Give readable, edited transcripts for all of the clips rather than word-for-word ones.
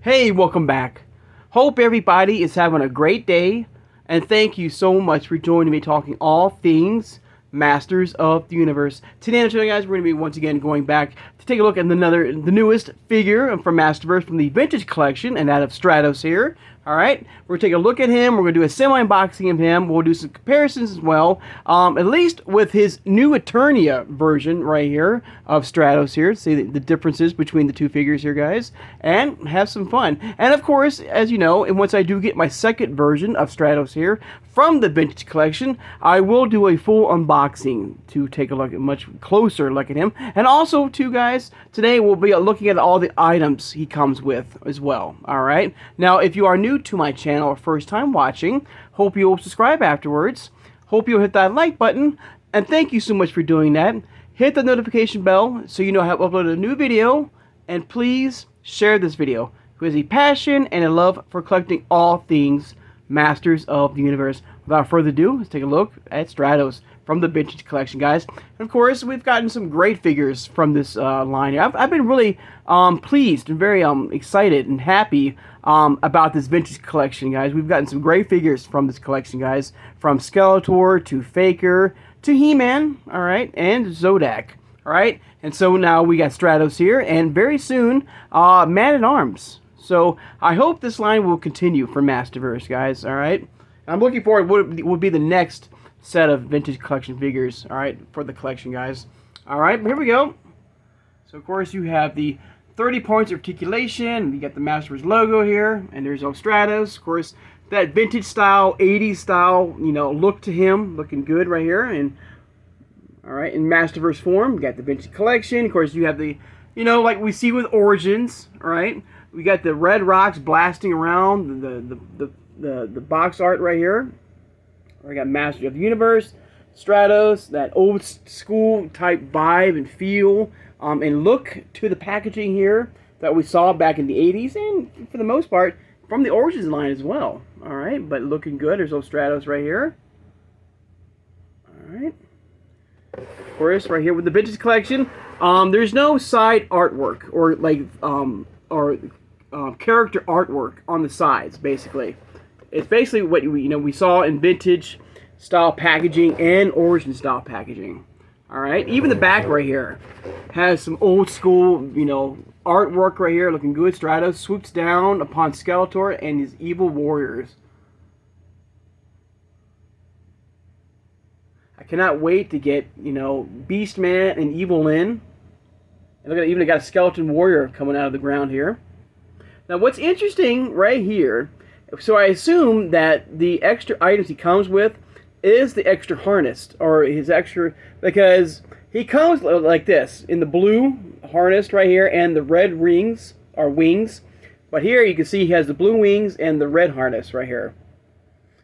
Hey, welcome back. Hope everybody is having a great day, and thank you so much for joining me talking all things Masters of the Universe. Today, guys, we're going to be once again going back to take a look at the newest figure from MasterVerse from the Vintage Collection, and that of Stratos here. Alright, we're going to take a look at him, we're going to do a semi-unboxing of him, we'll do some comparisons as well, at least with his new Eternia version right here of Stratos here, see the differences between the two figures here, guys, and have some fun. And of course, as you know, and once I do get my second version of Stratos here from the Vintage Collection, I will do a full unboxing to take a look at much closer look at him. And also, too, guys, today we'll be looking at all the items he comes with as well. Alright, now if you are new to my channel or first time watching, hope you'll subscribe afterwards, hope you'll hit that like button, and thank you so much for doing that. Hit the notification bell so you know how to upload a new video, and please share this video who has a passion and a love for collecting all things Masters of the Universe. Without further ado, let's take a look at Stratos from the Vintage Collection, guys. And of course, we've gotten some great figures from this line here. I've been really pleased and very excited and happy about this Vintage Collection, guys. We've gotten some great figures from this collection, guys. From Skeletor to Faker to He-Man, alright, and Zodak, alright. And so now we got Stratos here, and very soon, Man-at-Arms. So I hope this line will continue for MasterVerse, guys, alright. I'm looking forward to what would be the next set of Vintage Collection figures, alright, for the collection, guys. Alright, here we go. So, of course, you have the 30 points of articulation. You got the MasterVerse logo here, and there's Stratos. Of course, that vintage style, 80s style, you know, look to him, looking good right here. And alright, in MasterVerse form, you got the Vintage Collection. Of course, you have the, you know, like we see with Origins, alright. We got the red rocks blasting around the box art right here. We got Master of the Universe, Stratos, that old school type vibe and feel and look to the packaging here that we saw back in the 80s, and for the most part from the Origins line as well. Alright, but looking good. There's Stratos right here. Alright. Of course, right here with the Vintage Collection, there's no side artwork or like character artwork on the sides. Basically, it's basically what we saw in vintage style packaging and Origin style packaging. All right, even the back right here has some old school, artwork right here, looking good. Stratos swoops down upon Skeletor and his evil warriors. I cannot wait to get, Beastman and Evil Lyn. And look at it, even got a skeleton warrior coming out of the ground here. Now, what's interesting right here, so I assume that the extra items he comes with is the extra harness, or his extra, because he comes like this, in the blue harness right here, and the red rings, or wings. But here you can see he has the blue wings and the red harness right here.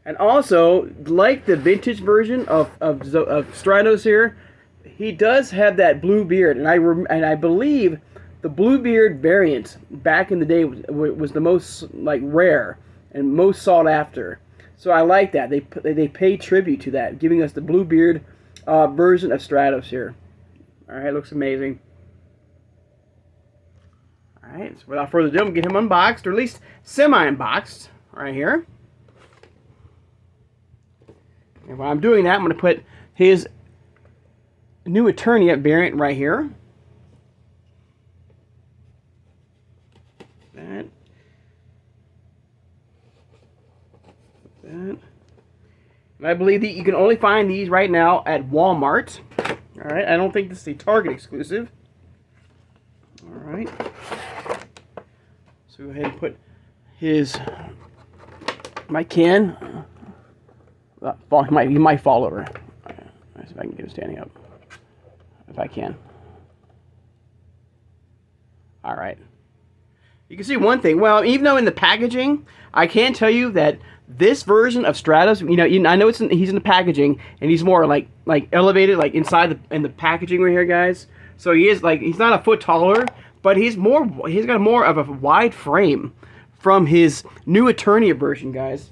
And also, like the vintage version of Stratos here, he does have that blue beard, and I believe the Bluebeard variant back in the day was the most rare and most sought after. So I like that. They pay tribute to that, giving us the Bluebeard version of Stratos here. Alright, looks amazing. Alright, so without further ado, I'm going to get him unboxed, or at least semi-unboxed, right here. And while I'm doing that, I'm going to put his new Eternia variant right here. That. And I believe that you can only find these right now at Walmart. Alright, I don't think this is a Target exclusive. Alright. So go ahead and put his can. He might fall over. Let's see if I can get him standing up. If I can. Alright. You can see one thing. Well, even though in the packaging, I can tell you that this version of Stratos, I know he's in the packaging, and he's more like elevated, like inside the packaging right here, guys. So he is he's not a foot taller, but he's got more of a wide frame from his new Eternia version, guys.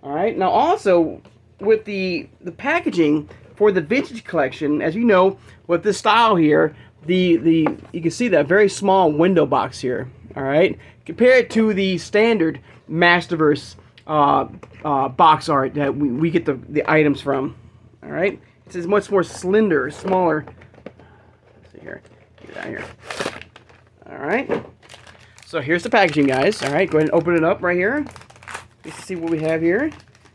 All right. Now also with the packaging for the Vintage Collection, as you know, with this style here, you can see that very small window box here. All right, compare it to the standard MasterVerse box art that we get the items from. All right, it's much more slender, smaller. Let's see here, get it out here. All right, so here's the packaging, guys. All right, go ahead and open it up right here. Let's see what we have here.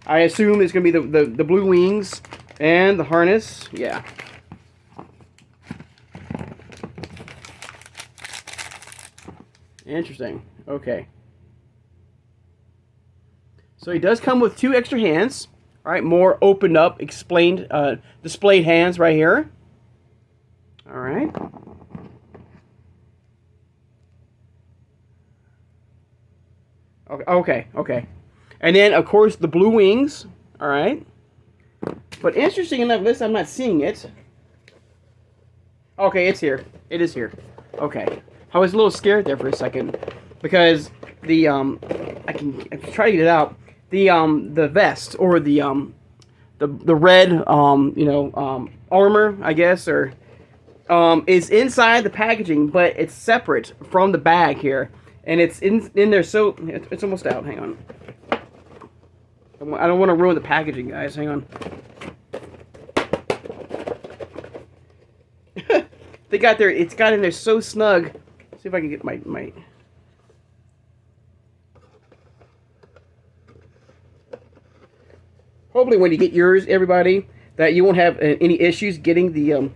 I assume it's gonna be the blue wings and the harness. Yeah. Interesting. Okay. So he does come with 2 extra hands. All right, more opened up, explained, displayed hands right here. All right. Okay. And then, of course, the blue wings. All right. But interesting enough, this I'm not seeing it. Okay, it's here. It is here. Okay. I was a little scared there for a second because the I can try to get it out. The vest or the red armor, I guess, or is inside the packaging, but it's separate from the bag here, and it's in there. So it's almost out. Hang on. I don't want to ruin the packaging, guys. Hang on. They got there. It's got in there so snug. See if I can get my hopefully when you get yours, everybody, that you won't have any issues getting the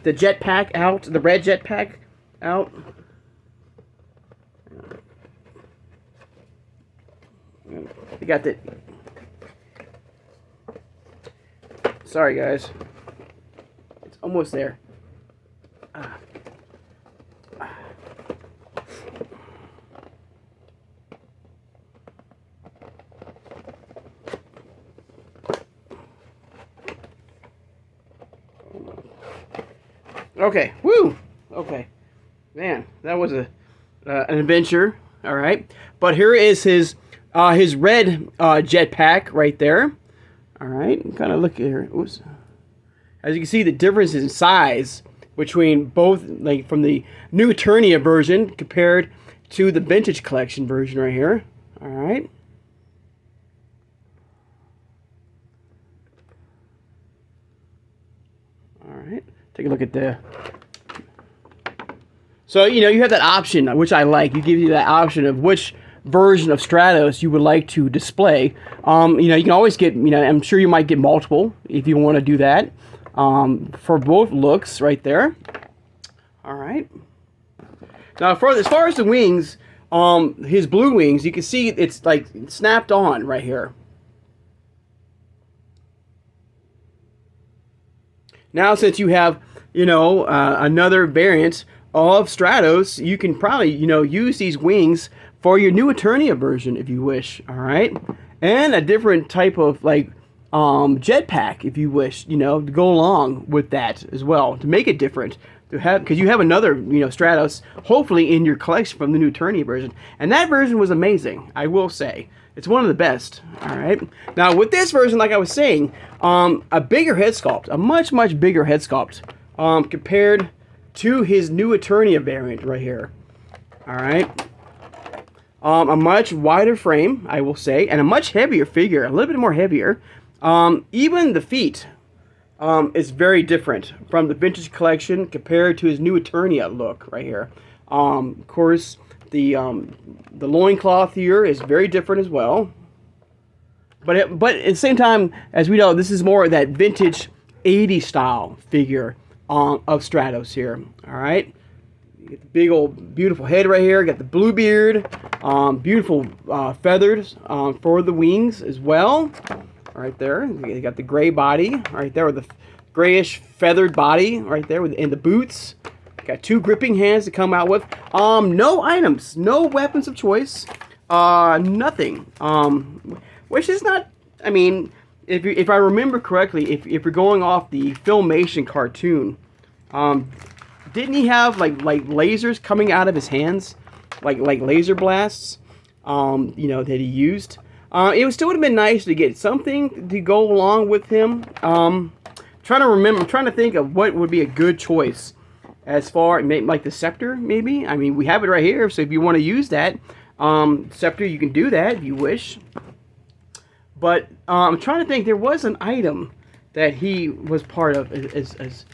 jetpack out, the red jetpack out. You got the. Sorry, guys. It's almost there. Okay, woo! Okay, man, that was an adventure. All right, but here is his red jetpack right there. All right, kind of look here. Oops. As you can see, the difference in size between both, like from the new Eternia version compared to the vintage collection version right here. All right. All right. Take a look at the. So, you have that option, which I like. You give you that option of which version of Stratos you would like to display. You can always get, I'm sure you might get multiple if you want to do that. For both looks right there. All right. Now, as far as the wings, his blue wings, you can see it's like snapped on right here. Now, since you have, another variant of Stratos, you can probably, use these wings for your new Eternia version if you wish. All right. And a different type of jetpack if you wish, to go along with that as well, to make it different. To have, because you have another, Stratos, hopefully in your collection from the new Eternia version. And that version was amazing, I will say. It's one of the best. All right. Now with this version, like I was saying, a bigger head sculpt, a much bigger head sculpt, compared to his new Eternia variant right here. All right. A much wider frame, I will say, and a much heavier figure, a little bit more heavier. Even the feet is very different from the vintage collection compared to his new Eternia look right here. Of course, the loincloth here is very different as well. But at the same time, as we know, this is more of that vintage 80s style figure of Stratos here. All right. You get the big old beautiful head right here. Got the blue beard. Beautiful feathers for the wings as well. Right there. You got the gray body right there, with the grayish feathered body right there, and the boots. Got 2 gripping hands to come out with. No items, no weapons of choice, nothing. Which is not. I mean, if I remember correctly, if you're going off the Filmation cartoon, didn't he have like lasers coming out of his hands, like laser blasts, that he used? It would still have been nice to get something to go along with him. Trying to think of what would be a good choice as far like the scepter, maybe. I mean, we have it right here, so if you want to use that scepter, you can do that if you wish. But I'm trying to think. There was an item that he was part of as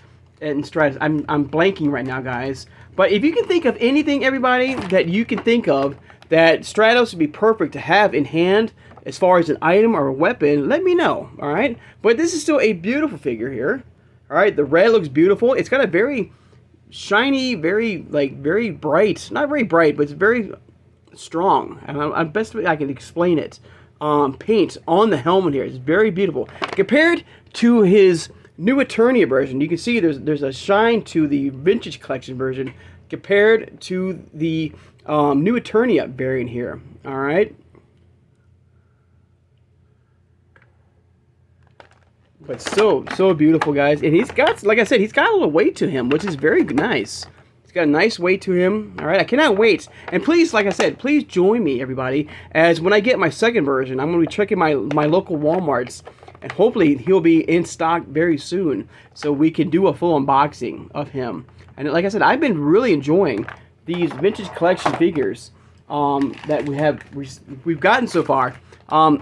in Stratos. I'm blanking right now, guys. But if you can think of anything, everybody, that you can think of that Stratos would be perfect to have in hand as far as an item or a weapon, let me know. All right. But this is still a beautiful figure here. All right. The red looks beautiful. It's got a very shiny, very bright. Not very bright, but it's very strong. And best way I can explain it. Paint on the helmet here is very beautiful compared to his new Eternia version. You can see there's a shine to the vintage collection version compared to the new Eternia variant here. All right, but so beautiful, guys. And he's got, like I said, he's got a little weight to him, which is very nice. Got a nice weight to him. All right, I cannot wait. And please, like I said, please join me, everybody, as when I get my second version, I'm going to be checking my local Walmarts, and hopefully he'll be in stock very soon, so we can do a full unboxing of him. And like I said, I've been really enjoying these vintage collection figures that we've gotten so far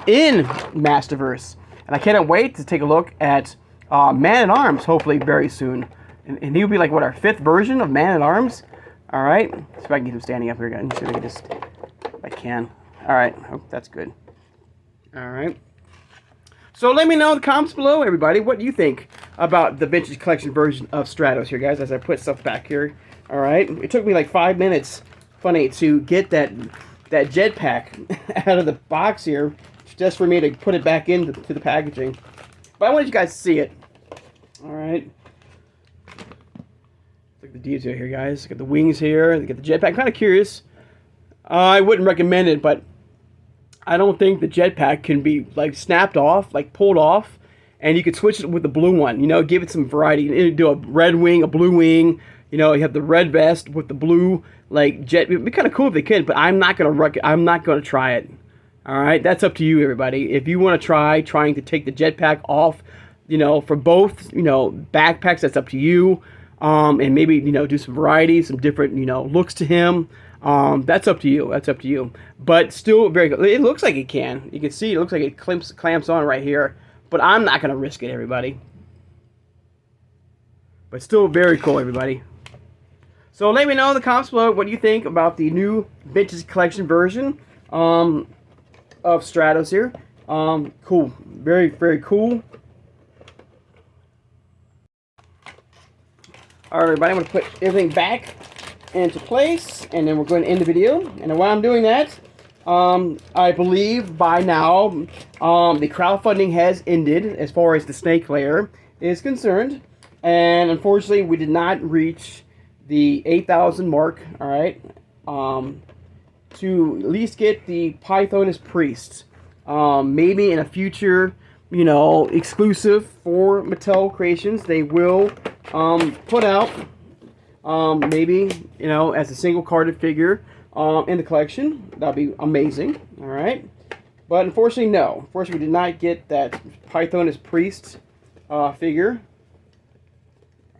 in MasterVerse, and I cannot wait to take a look at Man-at-Arms, hopefully very soon. And he'll be like, what, our 5th version of Man-at-Arms? All right. See if I can get him standing up here again. See if I can just, if I can. All right. Oh, that's good. All right. So let me know in the comments below, everybody, what you think about the vintage collection version of Stratos here, guys, as I put stuff back here. All right. It took me like 5 minutes, funny, to get that jetpack out of the box here, just for me to put it back into the packaging. But I wanted you guys to see it. All right. Look at the detail here, guys. Look at the wings here. Look at the jetpack. I'm kind of curious. I wouldn't recommend it, but I don't think the jetpack can be like snapped off, like pulled off, and you could switch it with the blue one. You know, give it some variety. You do a red wing, a blue wing. You know, you have the red vest with the blue like jet. It'd be kind of cool if they could, but I'm not gonna try it. All right, that's up to you, everybody. If you want to trying to take the jetpack off, you know, for both, you know, backpacks, that's up to you. And maybe, you know, do some variety, some different, you know, looks to him. That's up to you. That's up to you. But still very good. It looks like it can. You can see it looks like it clamps on right here. But I'm not going to risk it, everybody. But still very cool, everybody. So let me know in the comments below what you think about the new vintage collection version of Stratos here. Cool. Very, very cool. Alright, everybody, I'm going to put everything back into place, and then we're going to end the video. And while I'm doing that, I believe by now the crowdfunding has ended as far as the snake layer is concerned. And unfortunately, we did not reach the 8,000 mark, alright, to at least get the Pythoness Priest. Maybe in a future, you know, exclusive for Mattel Creations, they will put out maybe, you know, as a single carded figure in the collection. That'd be amazing. All right, but unfortunately, no. Unfortunately, we did not get that Pythoness Priest figure.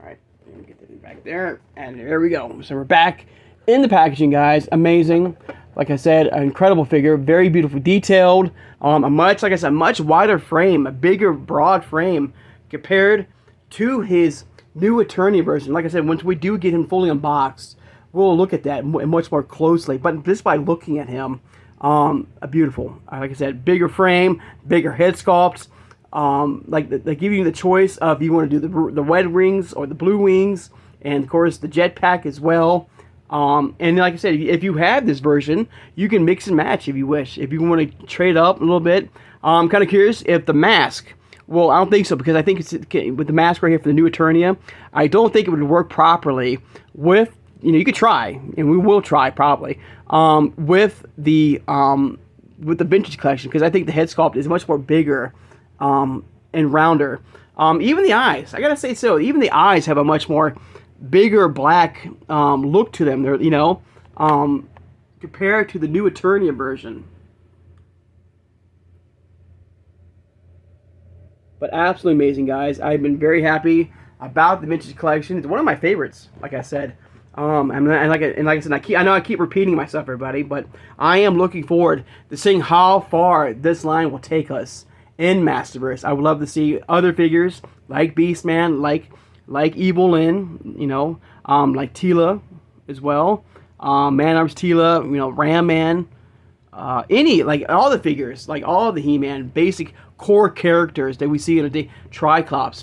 All right, let me get that back there, and there we go. So we're back in the packaging, guys. Amazing. Like I said, an incredible figure, very beautiful, detailed. Like I said, a much wider frame, a bigger, broad frame compared to his new Eternia version. Like I said, once we do get him fully unboxed, we'll look at that much more closely. But just by looking at him, a beautiful, like I said, bigger frame, bigger head sculpt. They give you the choice of you want to do the red wings or the blue wings, and of course the jetpack as well. And like I said, if you have this version, you can mix and match if you wish. If you want to trade up a little bit, I'm kind of curious if the mask. Well, I don't think so, because I think it's with the mask right here for the new Eternia. I don't think it would work properly with, you know, you could try, and we will try probably with the vintage collection, because I think the head sculpt is much more bigger and rounder. Even the eyes, I gotta say so. Even the eyes have a much more bigger black look to them. They're, you know, compared to the new Eternia version. But absolutely amazing, guys. I've been very happy about the vintage collection. It's one of my favorites, like I said. Like I said, I know I keep repeating myself, everybody, but I am looking forward to seeing how far this line will take us in MasterVerse. I would love to see other figures like Beastman, like Evil Lyn, you know, like Teela as well, Man-Arms Teela, you know, Ram Man, like all the figures, like all the He-Man basic core characters that we see in a day. Triclops,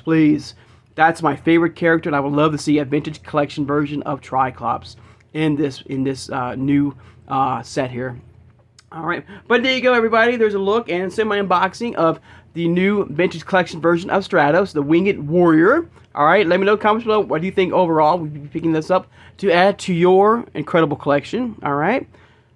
please. That's my favorite character, and I would love to see a vintage collection version of Triclops in this new set here. All right, but there you go, everybody. There's a look and semi-unboxing of the new vintage collection version of Stratos, the Winged Warrior. All right, let me know in the comments below, what do you think overall? We'll be picking this up to add to your incredible collection. All right,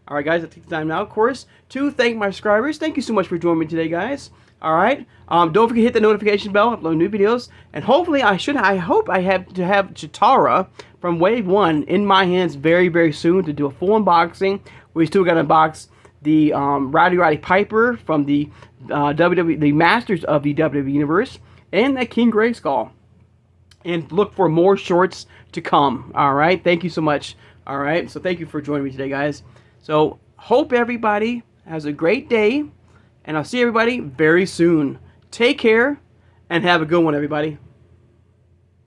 guys, I'll take the time now, of course, to thank my subscribers. Thank you so much for joining me today, guys. All right, don't forget to hit the notification bell, upload new videos, and hopefully I hope I have Chitara from Wave 1 in my hands very, very soon to do a full unboxing. We still got to unbox the Roddy Piper from the the Masters of the WWE Universe, and that King Grayskull. And look for more shorts to come. All right, thank you so much. All right, so thank you for joining me today, guys. So hope everybody has a great day, and I'll see everybody very soon. Take care, and have a good one, everybody.